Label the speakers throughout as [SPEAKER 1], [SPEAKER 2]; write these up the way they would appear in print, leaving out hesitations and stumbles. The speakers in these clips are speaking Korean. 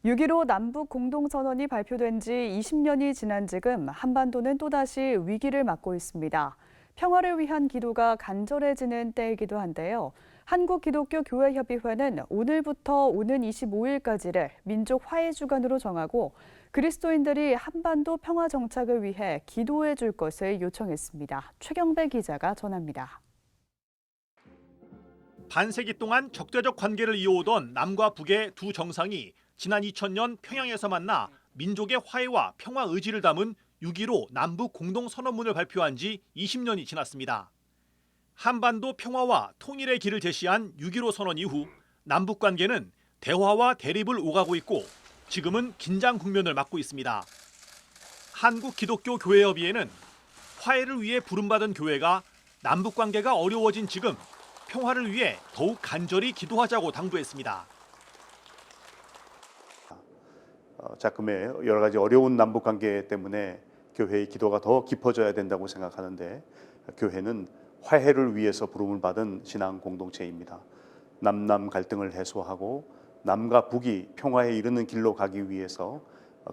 [SPEAKER 1] 6.15 남북 공동선언이 발표된 지 20년이 지난 지금 한반도는 또다시 위기를 맞고 있습니다. 평화를 위한 기도가 간절해지는 때이기도 한데요. 한국기독교교회협의회는 오늘부터 오는 25일까지를 민족 화해 주간으로 정하고 그리스도인들이 한반도 평화 정착을 위해 기도해 줄 것을 요청했습니다. 최경배 기자가 전합니다.
[SPEAKER 2] 반세기 동안 적대적 관계를 이어오던 남과 북의 두 정상이 지난 2000년 평양에서 만나 민족의 화해와 평화 의지를 담은 6.15 남북 공동선언문을 발표한 지 20년이 지났습니다. 한반도 평화와 통일의 길을 제시한 6.15 선언 이후 남북 관계는 대화와 대립을 오가고 있고 지금은 긴장 국면을 맞고 있습니다. 한국기독교교회협의회는 화해를 위해 부름받은 교회가 남북 관계가 어려워진 지금 평화를 위해 더욱 간절히 기도하자고 당부했습니다.
[SPEAKER 3] 작금의 여러 가지 어려운 남북 관계 때문에 교회의 기도가 더 깊어져야 된다고 생각하는데 교회는 화해를 위해서 부름을 받은 신앙 공동체입니다. 남남 갈등을 해소하고 남과 북이 평화에 이르는 길로 가기 위해서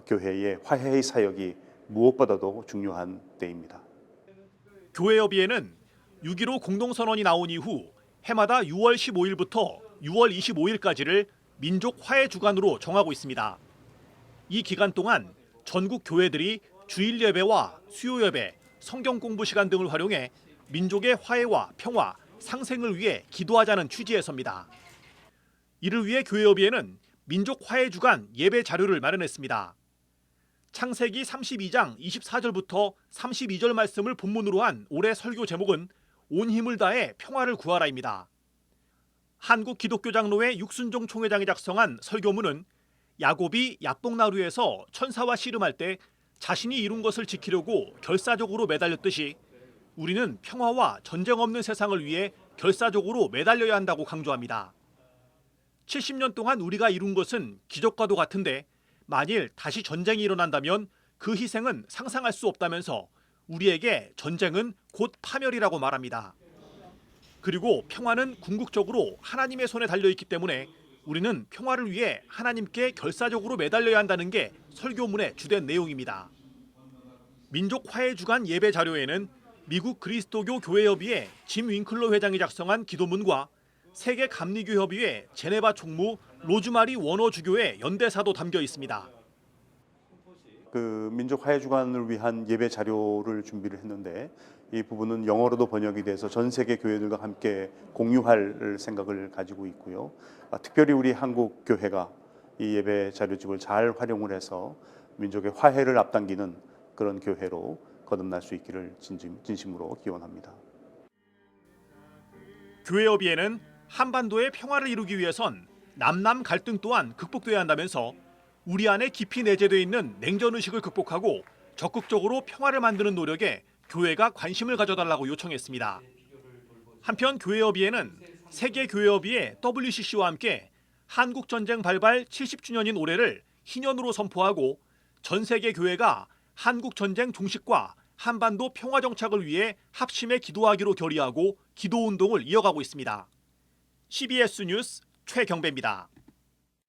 [SPEAKER 3] 교회의 화해의 사역이 무엇보다도 중요한 때입니다.
[SPEAKER 2] 교회협의회는 6.15 공동선언이 나온 이후 해마다 6월 15일부터 6월 25일까지를 민족 화해 주간으로 정하고 있습니다. 이 기간 동안 전국 교회들이 주일 예배와 수요 예배, 성경 공부 시간 등을 활용해 민족의 화해와 평화, 상생을 위해 기도하자는 취지에서입니다. 이를 위해 교회협의회는 민족 화해 주간 예배 자료를 마련했습니다. 창세기 32장 24절부터 32절 말씀을 본문으로 한 올해 설교 제목은 온 힘을 다해 평화를 구하라입니다. 한국기독교장로회 육순종 총회장이 작성한 설교문은 야곱이 야복나루에서 천사와 씨름할 때 자신이 이룬 것을 지키려고 결사적으로 매달렸듯이 우리는 평화와 전쟁 없는 세상을 위해 결사적으로 매달려야 한다고 강조합니다. 70년 동안 우리가 이룬 것은 기적과도 같은데 만일 다시 전쟁이 일어난다면 그 희생은 상상할 수 없다면서 우리에게 전쟁은 곧 파멸이라고 말합니다. 그리고 평화는 궁극적으로 하나님의 손에 달려있기 때문에 우리는 평화를 위해 하나님께 결사적으로 매달려야 한다는 게 설교문의 주된 내용입니다. 민족 화해 주간 예배 자료에는 미국 그리스도교 교회협의회 짐 윙클러 회장이 작성한 기도문과 세계 감리교협의회 제네바 총무 로즈마리 워너 주교의 연대사도 담겨 있습니다.
[SPEAKER 3] 민족 화해 주간을 위한 예배 자료를 준비를 했는데 이 부분은 영어로도 번역이 돼서 전 세계 교회들과 함께 공유할 생각을 가지고 있고요. 특별히 우리 한국 교회가 이 예배 자료집을 잘 활용을 해서 민족의 화해를 앞당기는 그런 교회로 거듭날 수 있기를 진심으로 기원합니다.
[SPEAKER 2] 교회협의회는 한반도의 평화를 이루기 위해선 남남 갈등 또한 극복돼야 한다면서 우리 안에 깊이 내재되어 있는 냉전의식을 극복하고 적극적으로 평화를 만드는 노력에 교회가 관심을 가져달라고 요청했습니다. 한편 교회협의회는 세계교회협의회 WCC와 함께 한국전쟁 발발 70주년인 올해를 희년으로 선포하고 전 세계 교회가 한국전쟁 종식과 한반도 평화 정착을 위해 합심해 기도하기로 결의하고 기도운동을 이어가고 있습니다. CBS 뉴스 최경배입니다.